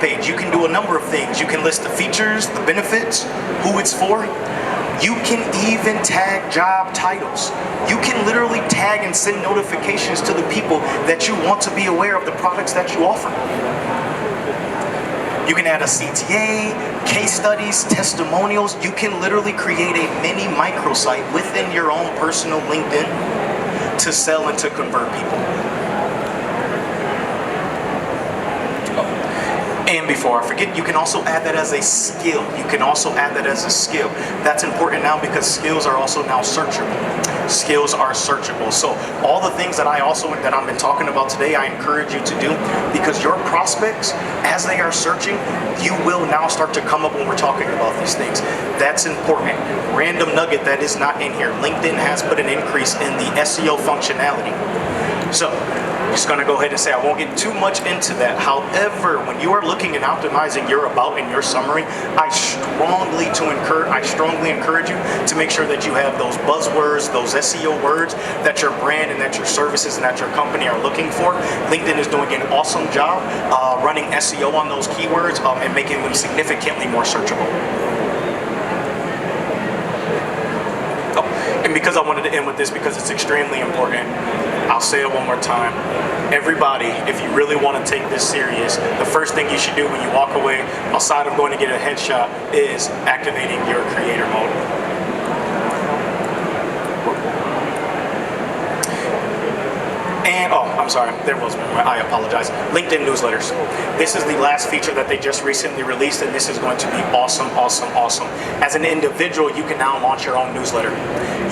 page, you can do a number of things. You can list the features, the benefits, who it's for. You can even tag job titles. You can literally tag and send notifications to the people that you want to be aware of the products that you offer. You can add a CTA, case studies, testimonials. You can literally create a mini microsite within your own personal LinkedIn to sell and to convert people. And before I forget, you can also add that as a skill. You can also add that as a skill. That's important now because skills are also now searchable. Skills are searchable. So all the things that I've been talking about today, I encourage you to do, because your prospects, as they are searching, you will now start to come up when we're talking about these things. That's important. Random nugget that is not in here. LinkedIn has put an increase in the SEO functionality. So I'm just going to go ahead and say I won't get too much into that. However, when you are looking at optimizing your about and your summary, I strongly encourage you to make sure that you have those buzzwords, those SEO words that your brand and that your services and that your company are looking for. LinkedIn is doing an awesome job running SEO on those keywords and making them significantly more searchable. And because I wanted to end with this, because it's extremely important, I'll say it one more time. Everybody, if you really want to take this serious, the first thing you should do when you walk away, outside of going to get a headshot, is activating your creator mode. And, I'm sorry, there was one. I apologize. LinkedIn newsletters. This is the last feature that they just recently released, and this is going to be awesome, awesome, awesome. As an individual, you can now launch your own newsletter.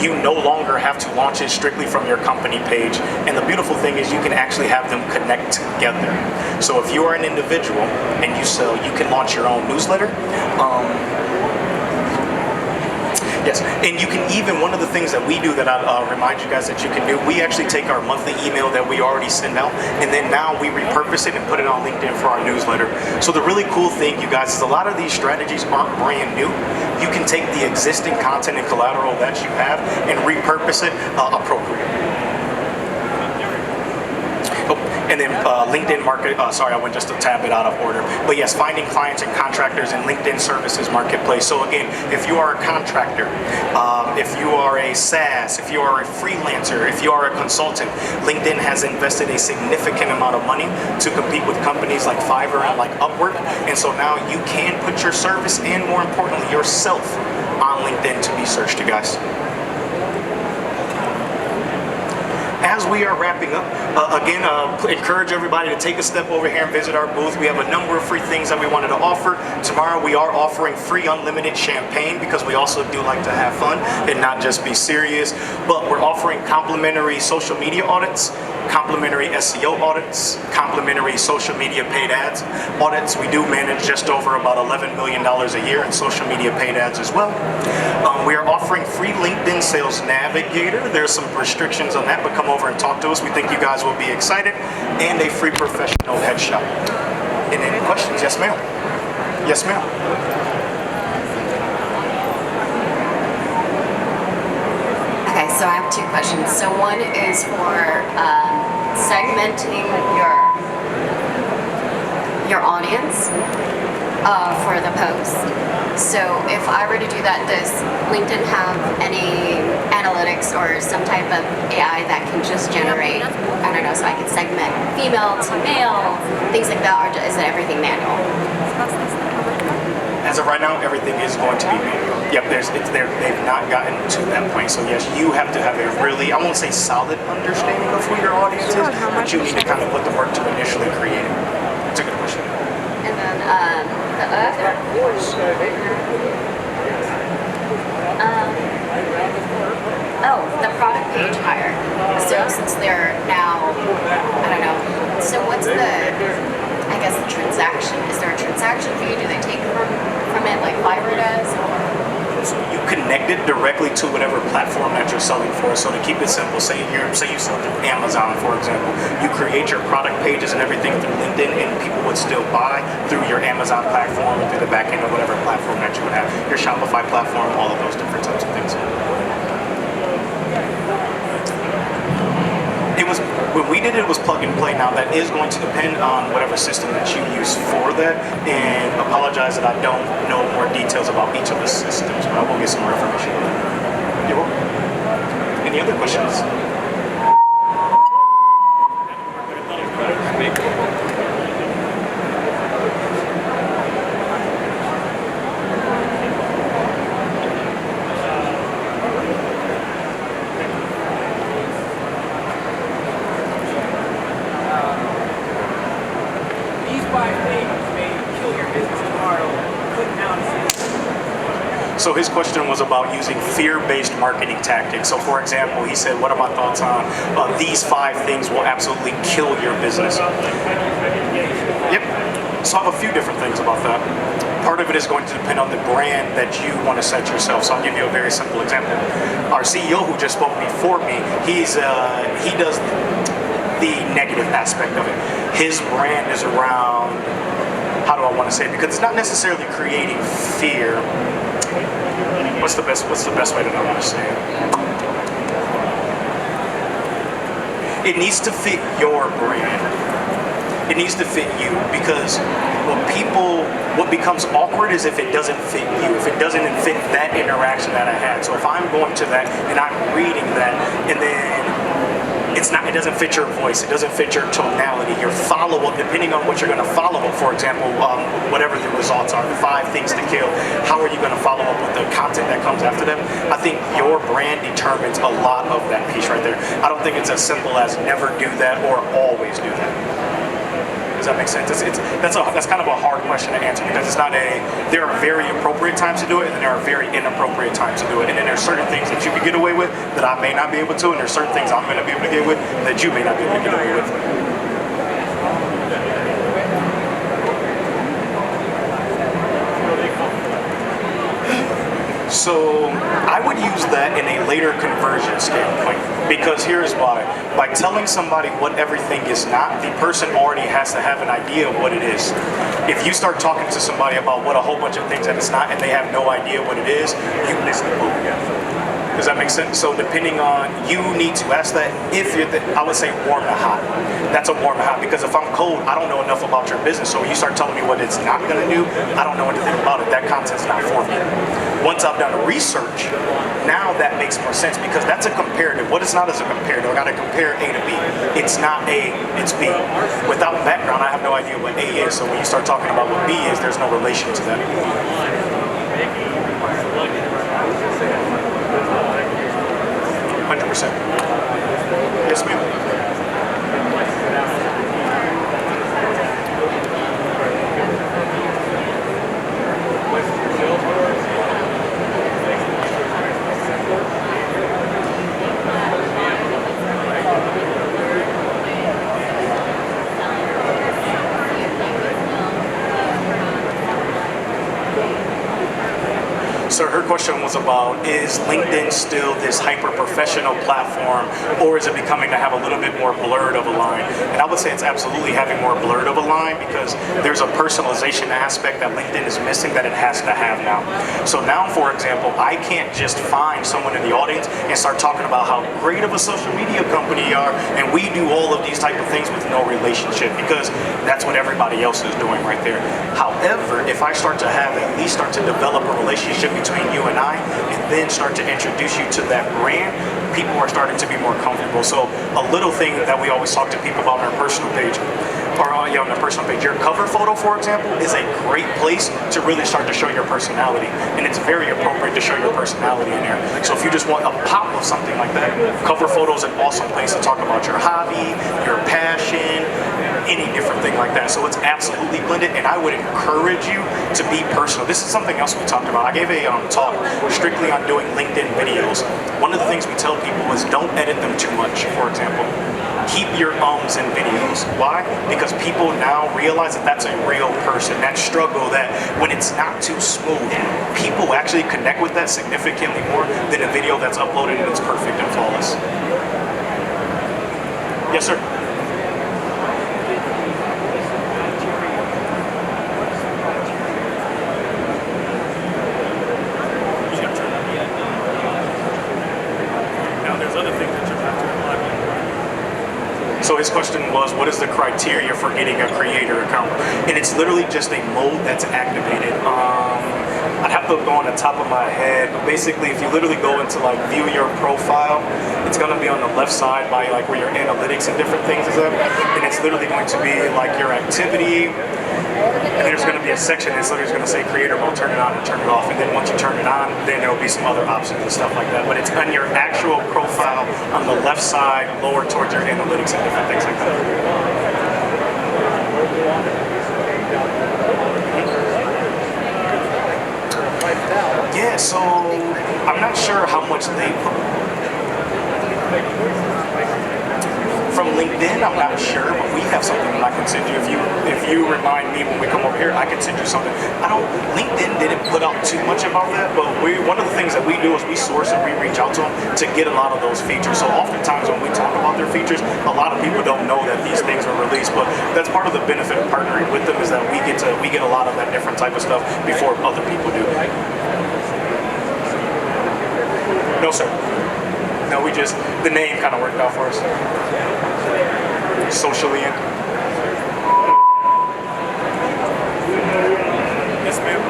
You no longer have to launch it strictly from your company page. And the beautiful thing is you can actually have them connect together. So if you are an individual and you sell, you can launch your own newsletter. Yes, and you can even, one of the things that we do that I remind you guys that you can do, we actually take our monthly email that we already send out, and then now we repurpose it and put it on LinkedIn for our newsletter. So the really cool thing, you guys, is a lot of these strategies aren't brand new. You can take the existing content and collateral that you have and repurpose it appropriately. And then LinkedIn market, sorry, I went just a tad bit out of order. But yes, finding clients and contractors in LinkedIn services marketplace. So again, if you are a contractor, if you are a SaaS, if you are a freelancer, if you are a consultant, LinkedIn has invested a significant amount of money to compete with companies like Fiverr and like Upwork. And so now you can put your service and, more importantly, yourself on LinkedIn to be searched, you guys. As we are wrapping up, again, encourage everybody to take a step over here and visit our booth. We have a number of free things that we wanted to offer. Tomorrow we are offering free unlimited champagne because we also do like to have fun and not just be serious. But we're offering complimentary social media audits, complimentary SEO audits, complimentary social media paid ads audits. We do manage just over about $11 million a year in social media paid ads as well. We are offering free LinkedIn Sales Navigator. There's some restrictions on that, but come over and talk to us. We think you guys will be excited. And a free professional headshot. And any questions? Yes, ma'am. Yes, ma'am. Okay, so I have two questions. So one is for segmenting your audience for the post. So if I were to do that, does LinkedIn have any analytics or some type of AI that can just generate, I don't know, so I can segment female to male, things like that, or is it everything manual? As of right now, everything is going to be manual. Yep, they've not gotten to that point. So yes, you have to have a really, I won't say solid understanding of who your audience is, but you need to kind of put the work to initially create it. It's a good question. And then the other the product page hire. So since they're now, I don't know, so what's the transaction? Is there a transaction fee? Do they take from it like Fiverr does? So you connect it directly to whatever platform that you're selling for. So to keep it simple, say you sell through Amazon, for example, you create your product pages and everything through LinkedIn, and people would still buy through your Amazon platform, through the back end of whatever platform that you would have, your Shopify platform, all of those different types of things. When we did it, it was plug and play. Now that is going to depend on whatever system that you use for that, and apologize that I don't know more details about each of the systems, but I will get some more information. You're welcome. Any other questions? So his question was about using fear-based marketing tactics. So for example, he said, what are my thoughts on these 5 things will absolutely kill your business? Yep. So I have a few different things about that. Part of it is going to depend on the brand that you want to set yourself. So I'll give you a very simple example. Our CEO who just spoke before me, he does the negative aspect of it. His brand is around, how do I want to say it? Because it's not necessarily creating fear. What's the best way that I want to say it? It needs to fit your brand. It needs to fit you, because what becomes awkward is if it doesn't fit you, if it doesn't fit that interaction that I had. So if I'm going to that and I'm reading that, and then it doesn't fit your voice, it doesn't fit your tonality, your follow-up, depending on what you're going to follow up, for example, whatever the results are, the 5 things to kill, how are you going to follow up with the content that comes after them? I think your brand determines a lot of that piece right there. I don't think it's as simple as never do that or always do that. Does that make sense? That's kind of a hard question to answer, because there are very appropriate times to do it, and then there are very inappropriate times to do it. And then there's certain things that you can get away with that I may not be able to, and there's certain things I'm going to be able to get away with that you may not be able to get away with. So I would use that in a later conversion standpoint, because here's why. By telling somebody what everything is not, the person already has to have an idea of what it is. If you start talking to somebody about what a whole bunch of things that it's not, and they have no idea what it is, you miss the boat. Does that make sense? So depending on, you need to ask that. If you're, I would say warm to hot. That's a warm to hot, because if I'm cold, I don't know enough about your business. So when you start telling me what it's not going to do, I don't know anything about it. That content's not for me. Once I've done research, now that makes more sense, because that's a comparative. What it's not is a comparative. I got to compare A to B. It's not A, it's B. Without background, I have no idea what A is. So when you start talking about what B is, there's no relation to that. 100%. Yes, ma'am. So her question was about, is LinkedIn still this hyper-professional platform, or is it becoming to have a little bit more blurred of a line? And I would say it's absolutely having more blurred of a line, because there's a personalization aspect that LinkedIn is missing that it has to have now. So now, for example, I can't just find someone in the audience and start talking about how great of a social media company you are, and we do all of these type of things with no relationship, because that's what everybody else is doing right there. However, if I start to at least start to develop a relationship between you and I, and then start to introduce you to that brand, people are starting to be more comfortable. So a little thing that we always talk to people about on our personal page, or on their personal page, your cover photo, for example, is a great place to really start to show your personality, and it's very appropriate to show your personality in there. So if you just want a pop of something like that, cover photo is an awesome place to talk about your hobby, your passion, any different thing like that. So it's absolutely blended, and I would encourage you to be personal. This is something else we talked about. I gave a talk strictly on doing LinkedIn videos. One of the things we tell people is don't edit them too much, for example. Keep your ums in videos. Why? Because people now realize that that's a real person. That struggle, that when it's not too smooth, people actually connect with that significantly more than a video that's uploaded and it's perfect and flawless. Yes, sir. So criteria for getting a creator account. And it's literally just a mode that's activated. I'd have to go on the top of my head, but basically if you literally go into like view your profile, it's gonna be on the left side by like where your analytics and different things is at. And it's literally going to be like your activity, and there's going to be a section that's literally going to say creator mode, turn it on and turn it off. And then once you turn it on, then there will be some other options and stuff like that. But it's on your actual profile on the left side, lower towards your analytics and different things like that. Yeah, so I'm not sure how much they put. From LinkedIn, I'm not sure, but we have something that I can send you. If you remind me when we come over here, I can send you something. LinkedIn didn't put out too much about that, but one of the things that we do is we source and we reach out to them to get a lot of those features. So oftentimes when we talk about their features, a lot of people don't know that these things are released, but that's part of the benefit of partnering with them, is that we get a lot of that different type of stuff before other people do. No, sir. No, the name kind of worked out for us. Socially. Yes, ma'am.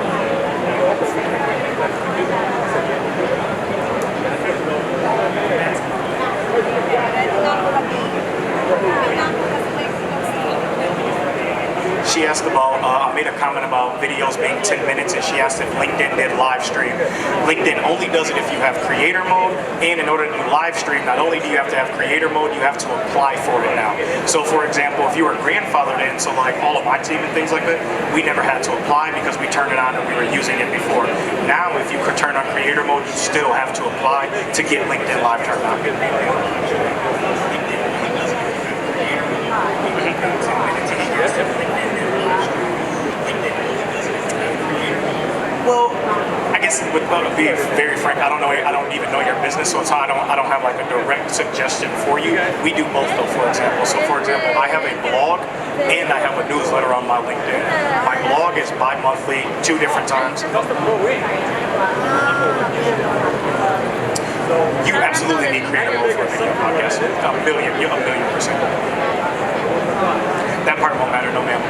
She asked about, I made a comment about videos being 10 minutes, and she asked if LinkedIn did live stream. LinkedIn only does it if you have creator mode, and in order to do live stream, not only do you have to have creator mode, you have to apply for it now. So for example, if you were grandfathered in, so like all of my team and things like that, we never had to apply because we turned it on and we were using it before. Now if you could turn on creator mode, you still have to apply to get LinkedIn live turned on. Well, I guess to be very frank, I don't even know your business, so I don't have like a direct suggestion for you. We do both though, for example. So for example, I have a blog and I have a newsletter on my LinkedIn. My blog is bi-monthly, 2 different times. You absolutely need creative mode for a video podcast. A million %. That part won't matter, no ma'am.